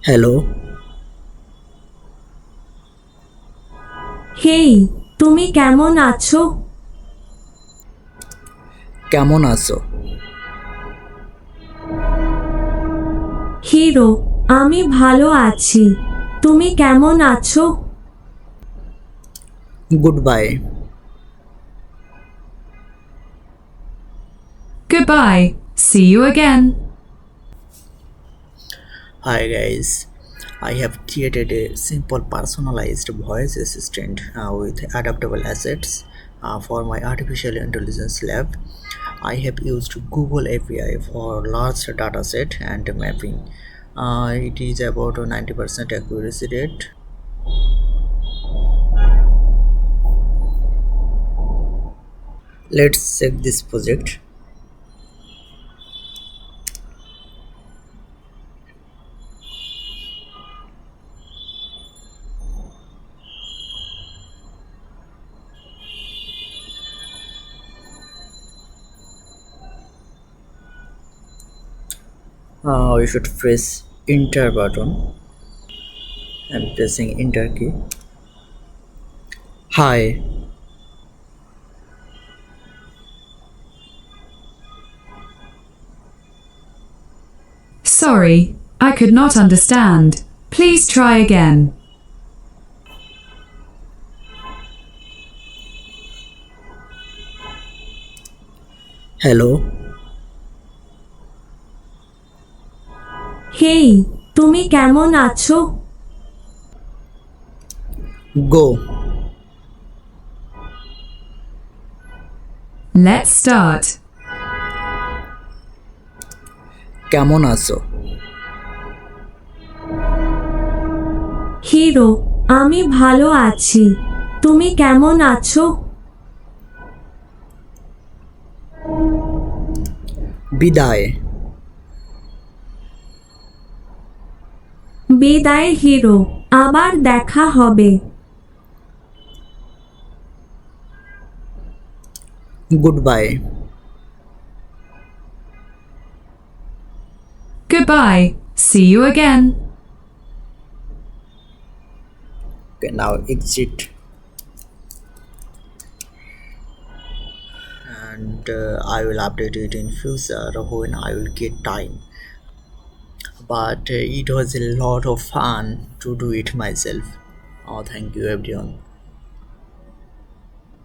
Hello, হেই, তুমি কেমন আছো? কেমন আছো? হিরো, আমি ভালো আছি। তুমি কেমন আছো? Good bye. Goodbye. See you again. Hi guys, I have created a simple personalized voice assistant with adaptable assets for my artificial intelligence lab. I have used Google API for large dataset and mapping. It is about a 90% accuracy rate. Let's check this project. We should press enter button. I'm pressing enter key. Hi, Sorry, I could not understand. Please try again. hello. হেই, তুমি কেমন আছো? Go. Let's start. কেমন আছো? Hero, আমি ভালো আছি। তুমি কেমন আছো? বিদায়। বিদায় হিরো, আবার দেখা হবে। Goodbye. Goodbye. See you again. Okay, now exit. And I will update it in future when I will get time. But it was a lot of fun to do it myself. Oh, thank you everyone.